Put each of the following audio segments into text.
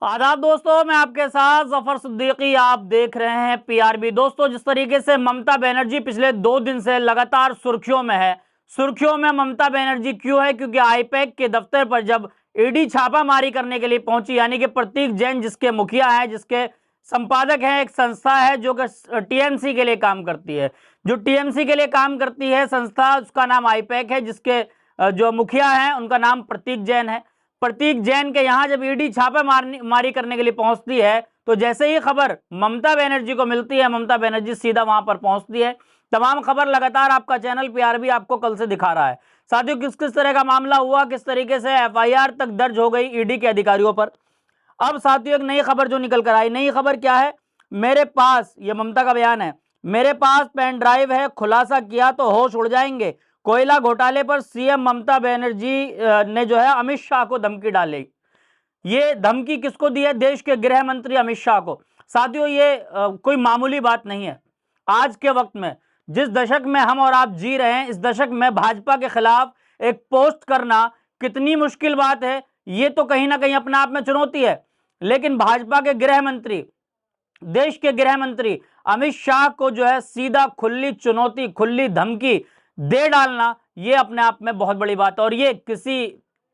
आदाब दोस्तों, मैं आपके साथ जफर सिद्दीकी। आप देख रहे हैं पीआरबी। दोस्तों, जिस तरीके से ममता बनर्जी पिछले 2 दिन से लगातार सुर्खियों में है। सुर्खियों में ममता बनर्जी क्यों है? क्योंकि आईपैक के दफ्तर पर जब ईडी छापामारी करने के लिए पहुंची, यानी कि प्रतीक जैन जिसके मुखिया हैं, जिसके संपादक हैं, एक संस्था है जो कि टीएमसी के लिए काम करती है। जो टीएमसी के लिए काम करती है संस्था, उसका नाम आईपैक है, जिसके जो मुखिया हैं उनका नाम प्रतीक जैन है। प्रतीक जैन के यहां जब ईडी छापा मारी करने के लिए पहुंचती है, तो जैसे ही खबर ममता बनर्जी को मिलती है, ममता बनर्जी सीधा वहां पर पहुंचती है। तमाम खबर लगातार आपका चैनल पीआरबी आपको कल से दिखा रहा है। साथियों, किस किस तरह का मामला हुआ, किस तरीके से एफआईआर तक दर्ज हो गई ईडी के अधिकारियों पर। अब साथियों, एक नई खबर जो निकल कर आई, नई खबर क्या है? मेरे पास, ये ममता का बयान है, मेरे पास पेन ड्राइव है, खुलासा किया तो होश उड़ जाएंगे। कोयला घोटाले पर सीएम ममता बनर्जी ने जो है अमित शाह को धमकी डाली। ये धमकी किसको दी है? देश के गृह मंत्री अमित शाह को। साथियों, ये कोई मामूली बात नहीं है। आज के वक्त में, जिस दशक में हम और आप जी रहे हैं, इस दशक में भाजपा के खिलाफ एक पोस्ट करना कितनी मुश्किल बात है, ये तो कहीं ना कहीं अपने आप में चुनौती है। लेकिन भाजपा के गृह मंत्री, देश के गृह मंत्री अमित शाह को जो है सीधा खुली चुनौती, खुली धमकी दे डालना, ये अपने आप में बहुत बड़ी बात है। और ये किसी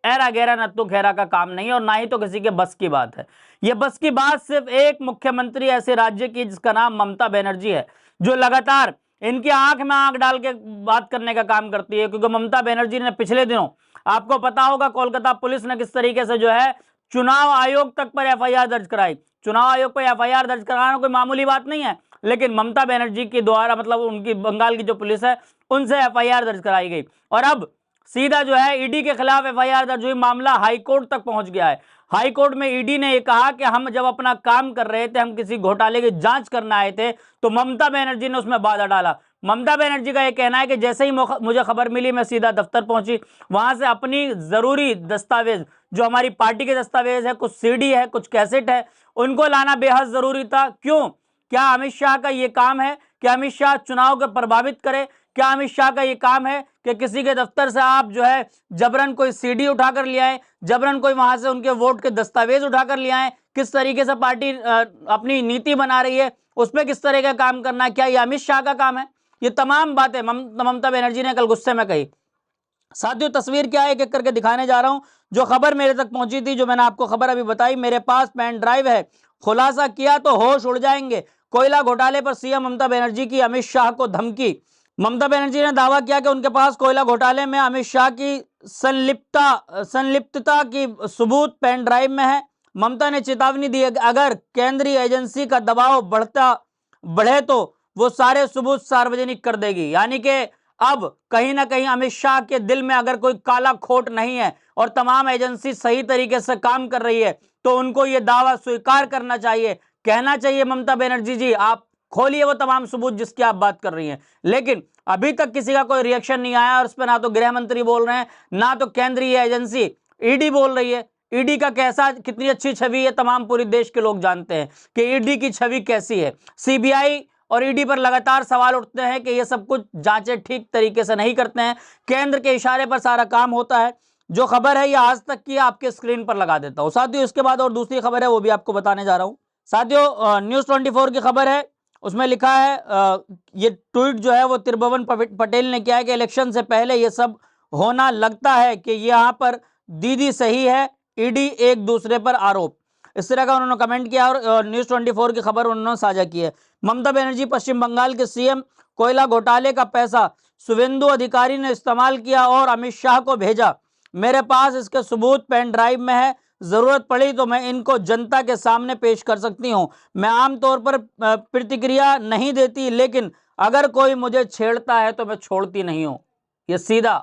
ऐरा गैरा नत्थु खेरा का काम नहीं है, और ना ही तो किसी के बस की बात है। ये बस की बात सिर्फ एक मुख्यमंत्री ऐसे राज्य की जिसका नाम ममता बनर्जी है, जो लगातार इनकी आंख में आंख डाल के बात करने का काम करती है। क्योंकि ममता बनर्जी ने पिछले दिनों, आपको पता होगा, कोलकाता पुलिस ने किस तरीके से जो है चुनाव आयोग तक पर एफआईआर दर्ज कराई। चुनाव आयोग पर एफआईआर दर्ज कराना कोई मामूली बात नहीं है, लेकिन ममता बनर्जी के द्वारा, मतलब उनकी बंगाल की जो पुलिस है, उनसे एफआईआर दर्ज कराई गई। और अब सीधा जो है ईडी के खिलाफ एफआईआर दर्ज हुई, मामला हाईकोर्ट तक पहुंच गया है। हाईकोर्ट में ईडी ने यह कहा कि हम जब अपना काम कर रहे थे, हम किसी घोटाले की जांच करने आए थे, तो ममता बनर्जी ने उसमें बाधा डाला। ममता बनर्जी का यह कहना है कि जैसे ही मुझे खबर मिली, मैं सीधा दफ्तर पहुंची, वहां से अपनी जरूरी दस्तावेज, जो हमारी पार्टी के दस्तावेज है, कुछ सीडी है, कुछ कैसेट है, उनको लाना बेहद जरूरी था। क्यों? क्या अमित शाह का यह काम है कि अमित शाह चुनाव को प्रभावित करे? क्या अमित शाह का यह काम है कि किसी के दफ्तर से आप जो है जबरन कोई सीडी उठाकर ले आए, जबरन कोई वहां से उनके वोट के दस्तावेज उठाकर ले आए? किस तरीके से पार्टी अपनी नीति बना रही है, उस पर किस तरह का काम करना है, क्या यह अमित शाह का काम है? ये तमाम बातें ममता बनर्जी ने कल गुस्से में कही। साथियों, तस्वीर क्या है, एक एक करके दिखाने जा रहा हूं। जो खबर मेरे तक पहुंची थी, जो मैंने आपको खबर अभी बताई, मेरे पास पेन ड्राइव है, खुलासा किया तो होश उड़ जाएंगे। कोयला घोटाले पर सीएम ममता बनर्जी की अमित शाह को धमकी। ममता बनर्जी ने दावा किया कि उनके पास कोयला घोटाले में अमित शाह की संलिप्तता की सबूत पेन ड्राइव में है। ममता ने चेतावनी दी कि अगर केंद्रीय एजेंसी का दबाव बढ़े तो वो सारे सबूत सार्वजनिक कर देगी। यानी कि अब कहीं ना कहीं अमित शाह के दिल में अगर कोई काला खोट नहीं है और तमाम एजेंसी सही तरीके से काम कर रही है, तो उनको यह दावा स्वीकार करना चाहिए, कहना चाहिए ममता बनर्जी जी, आप खोलिए वो तमाम सबूत जिसकी आप बात कर रही हैं। लेकिन अभी तक किसी का कोई रिएक्शन नहीं आया, और उस पर ना तो गृह मंत्री बोल रहे हैं, ना तो केंद्रीय एजेंसी ईडी बोल रही है। ईडी का कैसा, कितनी अच्छी छवि है, तमाम पूरे देश के लोग जानते हैं कि ईडी की छवि कैसी है। सीबीआई और ईडी पर लगातार सवाल उठते हैं कि ये सब कुछ जांचें ठीक तरीके से नहीं करते हैं, केंद्र के इशारे पर सारा काम होता है। जो खबर है ये आज तक की आपके स्क्रीन पर लगा देता हूं। साथियों, इसके बाद और दूसरी खबर है, वो भी आपको बताने जा रहा हूं। साथियों, न्यूज़ 24 की खबर है, उसमें लिखा है, ये ट्वीट जो है वो त्रिभुवन पटेल ने किया है कि इलेक्शन से पहले ये सब होना, लगता है कि यहाँ पर दीदी सही है, ईडी एक दूसरे पर आरोप। इस तरह का उन्होंने कमेंट किया, और न्यूज़ 24 की खबर उन्होंने साझा की है। ममता बनर्जी पश्चिम बंगाल के सीएम, कोयला घोटाले का पैसा शुभेंदु अधिकारी ने इस्तेमाल किया और अमित शाह को भेजा। मेरे पास इसके सबूत पेन ड्राइव में है, जरूरत पड़ी तो मैं इनको जनता के सामने पेश कर सकती हूं। मैं आमतौर पर प्रतिक्रिया नहीं देती, लेकिन अगर कोई मुझे छेड़ता है तो मैं छोड़ती नहीं हूं। यह सीधा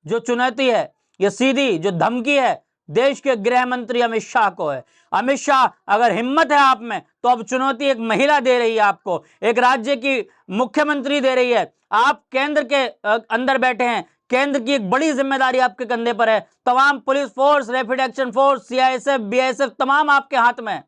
जो चुनौती है, यह सीधी जो धमकी है, देश के गृह मंत्री अमित शाह को है। अमित शाह, अगर हिम्मत है आप में, तो अब चुनौती एक महिला दे रही है आपको, एक राज्य की मुख्यमंत्री दे रही है। आप केंद्र के अंदर बैठे हैं, केंद्र की एक बड़ी जिम्मेदारी आपके कंधे पर है। तमाम police force, rapid action force, CISF, BSF, तमाम आपके हाथ में है।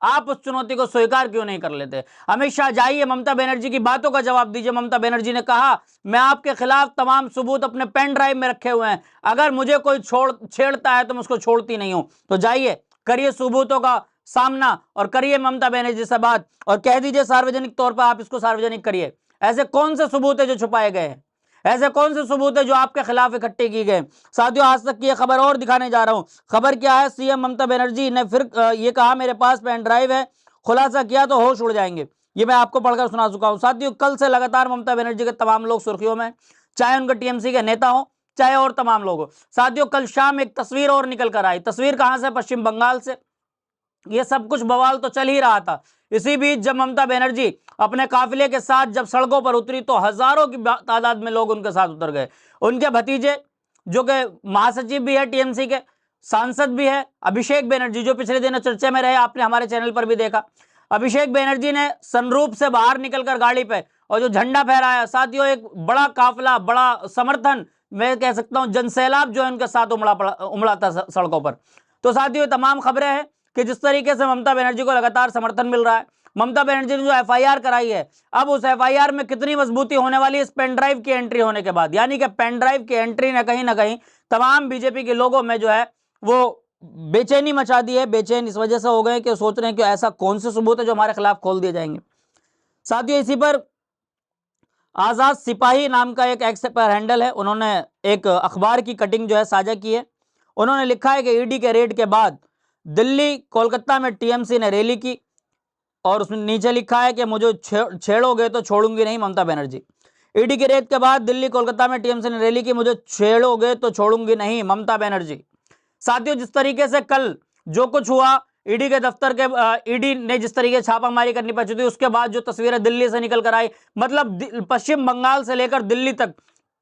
आप उस चुनौती को स्वीकार क्यों नहीं कर लेते? अमित शाह, जाइए, ममता बनर्जी की बातों का जवाब दीजिए। ममता बनर्जी ने कहा, मैं आपके खिलाफ तमाम सबूत अपने पेन ड्राइव में रखे हुए हैं, अगर मुझे कोई छेड़ता है तो मैं उसको छोड़ती नहीं हूं। तो जाइए, करिए सबूतों का सामना और करिए ममता बनर्जी से बात और कह दीजिए सार्वजनिक तौर पर, आप इसको सार्वजनिक करिए। ऐसे कौन से सबूत है जो छुपाए गए हैं? ऐसे कौन से सबूत है जो आपके खिलाफ इकट्ठे किए गए? साथियों, आज तक की यह खबर और दिखाने जा रहा हूं। खबर क्या है? सीएम ममता बनर्जी ने फिर ये कहा मेरे पास पेन ड्राइव है, खुलासा किया तो होश उड़ जाएंगे। ये मैं आपको पढ़कर सुना चुका हूं। साथियों, कल से लगातार ममता बनर्जी के तमाम लोग सुर्खियों में, चाहे उनके टीएमसी के नेता हो, चाहे और तमाम लोग हो। साथियों, कल शाम एक तस्वीर और निकल कर आई। तस्वीर कहां से? पश्चिम बंगाल से। ये सब कुछ बवाल तो चल ही रहा था। इसी बीच जब ममता बनर्जी अपने काफिले के साथ जब सड़कों पर उतरी तो हजारों की तादाद में लोग उनके साथ उतर गए। उनके भतीजे, जो कि महासचिव भी है टीएमसी के, सांसद भी है, अभिषेक बनर्जी, जो पिछले दिनों चर्चा में रहे, आपने हमारे चैनल पर भी देखा। अभिषेक बनर्जी ने सनरूफ से बाहर निकलकर गाड़ी पे और जो झंडा फहराया। साथियों, एक बड़ा काफिला, बड़ा समर्थन, मैं कह सकता हूं जनसैलाब जो है उनके साथ उमड़ा था सड़कों पर। तो साथियों, तमाम खबरें हैं कि जिस तरीके से ममता बनर्जी को लगातार समर्थन मिल रहा है। ममता बनर्जी ने जो एफआईआर कराई है, अब उस एफआईआर में कितनी मजबूती होने वाली है इस पेन ड्राइव की एंट्री होने के बाद। यानी कि पेन ड्राइव की एंट्री ने कहीं ना कहीं तमाम बीजेपी के लोगों में जो है वो बेचैनी मचा दी है। बेचैन इस वजह से हो गए कि सोच रहे हैं कि ऐसा कौन से सबूत है जो हमारे खिलाफ खोल दिए जाएंगे। साथियों, इसी पर आजाद सिपाही नाम का एक एक्स पर हैंडल है, उन्होंने एक अखबार की कटिंग जो है साझा की है। उन्होंने लिखा है कि ईडी के रेड के बाद दिल्ली कोलकाता में टीएमसी ने रैली की और उसमें नीचे लिखा है कि मुझे छेड़ोगे तो छोड़ूंगी नहीं ममता बनर्जी। ईडी के रेड के बाद दिल्ली कोलकाता में टीएमसी ने रैली की, मुझे छेड़ोगे तो छोड़ूंगी नहीं ममता बनर्जी। साथियों, जिस तरीके से कल जो कुछ हुआ ईडी के दफ्तर के, ईडी ने जिस तरीके से छापामारी करनी पड़ी थी, उसके बाद जो तस्वीरें दिल्ली से निकल कर आई, मतलब पश्चिम बंगाल से लेकर दिल्ली तक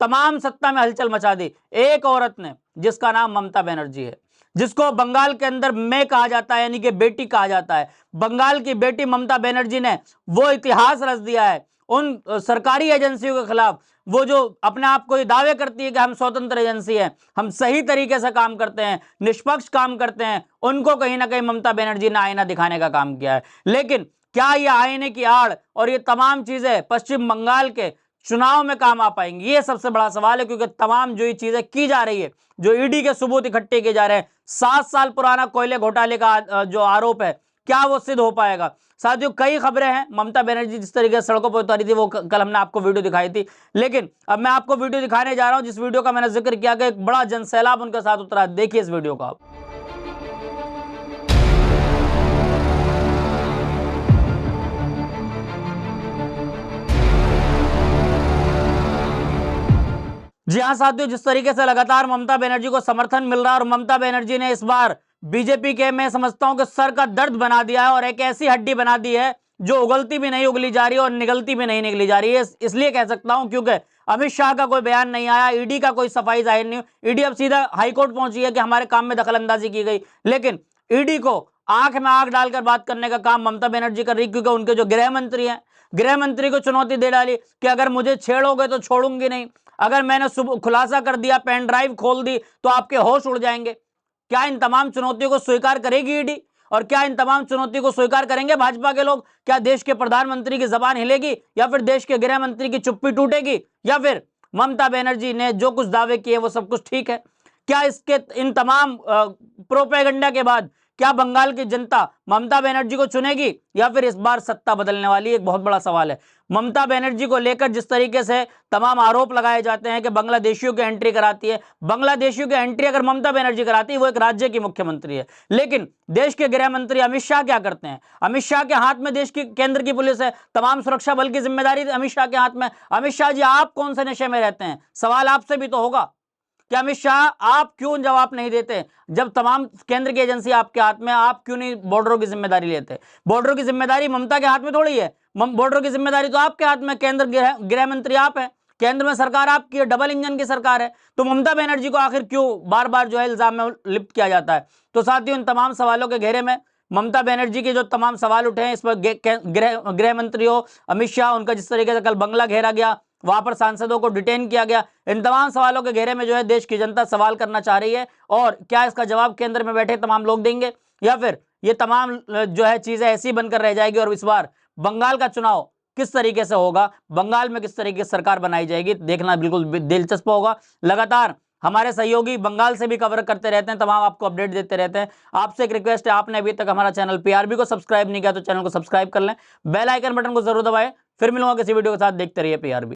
तमाम सत्ता में हलचल मचा दी एक औरत ने, जिसका नाम ममता बनर्जी है, जिसको बंगाल के अंदर मैं कहा जाता है, यानी कि बेटी कहा जाता है। बंगाल की बेटी ममता बनर्जी ने वो इतिहास रच दिया है उन सरकारी एजेंसियों के खिलाफ, वो जो अपने आप को ये दावे करती है कि हम स्वतंत्र एजेंसी है, हम सही तरीके से काम करते हैं, निष्पक्ष काम करते हैं, उनको कहीं ना कहीं ममता बनर्जी ने आईना दिखाने का काम किया है। लेकिन क्या ये आईने की आड़ और ये तमाम चीजें पश्चिम बंगाल के चुनाव में काम आ पाएंगी? ये सबसे बड़ा सवाल है, क्योंकि तमाम जो ये चीजें की जा रही है, जो ईडी के सबूत इकट्ठे किए जा रहे हैं, 7 साल पुराना कोयले घोटाले का जो आरोप है, क्या वो सिद्ध हो पाएगा? साथियों, कई खबरें हैं। ममता बनर्जी जिस तरीके से सड़कों पर उतारी थी, वो कल हमने आपको वीडियो दिखाई थी, लेकिन अब मैं आपको वीडियो दिखाने जा रहा हूं जिस वीडियो का मैंने जिक्र किया कि एक बड़ा जनसैलाब उनके साथ उतरा। देखिए इस वीडियो को आप। जी हां साथियों, जिस तरीके से लगातार ममता बनर्जी को समर्थन मिल रहा है और ममता बनर्जी ने इस बार बीजेपी के, मैं समझता हूं कि सर का दर्द बना दिया है और एक ऐसी हड्डी बना दी है जो उगलती भी नहीं उगली जा रही है और निगलती भी नहीं निकली जा रही है। इसलिए कह सकता हूं क्योंकि अमित शाह का कोई बयान नहीं आया, ईडी का कोई सफाई जाहिर नहीं। ईडी अब सीधा हाईकोर्ट पहुंची है कि हमारे काम में दखलंदाजी की गई, लेकिन ईडी को आंख में आंख डालकर बात करने का काम ममता बनर्जी कर रही, क्योंकि उनके जो गृह मंत्री हैं, गृह मंत्री को चुनौती दे डाली कि अगर मुझे छेड़ोगे तो छोड़ूंगी नहीं, अगर मैंने खुलासा कर दिया, पेन ड्राइव खोल दी तो आपके होश उड़ जाएंगे। क्या इन तमाम चुनौतियों को स्वीकार करेगी ईडी? और क्या इन तमाम चुनौतियों को स्वीकार करेंगे भाजपा के लोग? क्या देश के प्रधानमंत्री की जबान हिलेगी, या फिर देश के गृह मंत्री की चुप्पी टूटेगी, या फिर ममता बनर्जी ने जो कुछ दावे किए वो सब कुछ ठीक है? क्या इसके इन तमाम प्रोपेगेंडा के बाद क्या बंगाल की जनता ममता बनर्जी को चुनेगी, या फिर इस बार सत्ता बदलने वाली? एक बहुत बड़ा सवाल है। ममता बनर्जी को लेकर जिस तरीके से तमाम आरोप लगाए जाते हैं कि बांग्लादेशियों की एंट्री कराती है, बांग्लादेशियों की एंट्री अगर ममता बनर्जी कराती है, वो एक राज्य की मुख्यमंत्री है, लेकिन देश के गृह मंत्री अमित शाह क्या करते हैं? अमित शाह के हाथ में देश की केंद्र की पुलिस है, तमाम सुरक्षा बल की जिम्मेदारी अमित शाह के हाथ में। अमित शाह जी, आप कौन से नशे में रहते हैं? सवाल आपसे भी तो होगा कि अमित शाह आप क्यों जवाब नहीं देते? जब तमाम केंद्र की एजेंसी आपके हाथ में, आप क्यों नहीं बॉर्डरों की जिम्मेदारी लेते? बॉर्डरों की जिम्मेदारी ममता के हाथ में थोड़ी है, बॉर्डरों की जिम्मेदारी तो आपके हाथ में, केंद्र गृह मंत्री आप है, केंद्र में सरकार आपकी है, डबल इंजन की सरकार है। तो ममता बनर्जी को आखिर क्यों बार बार जो है इल्जाम में लिप्त किया जाता है? तो साथियों, इन तमाम सवालों के घेरे में ममता बनर्जी के जो तमाम सवाल उठे हैं, इस पर गृह मंत्री हो अमित शाह, उनका जिस तरीके से कल बंगला घेरा गया, वहां पर सांसदों को डिटेन किया गया, इन तमाम सवालों के घेरे में जो है देश की जनता सवाल करना चाह रही है। और क्या इसका जवाब केंद्र में बैठे तमाम लोग देंगे, या फिर ये तमाम जो है चीजें ऐसी बनकर रह जाएगी? और इस बार बंगाल का चुनाव किस तरीके से होगा, बंगाल में किस तरीके से सरकार बनाई जाएगी, देखना बिल्कुल दिलचस्प होगा। लगातार हमारे सहयोगी बंगाल से भी कवर करते रहते हैं, तमाम आपको अपडेट देते रहते हैं। आपसे एक रिक्वेस्ट है, आपने अभी तक हमारा चैनल पीआरबी को सब्सक्राइब नहीं किया तो चैनल को सब्सक्राइब कर लें, बेल आइकन बटन को जरूर दबाएं। फिर मिलूंगा किसी वीडियो के साथ, देखते रहिए पीआरबी।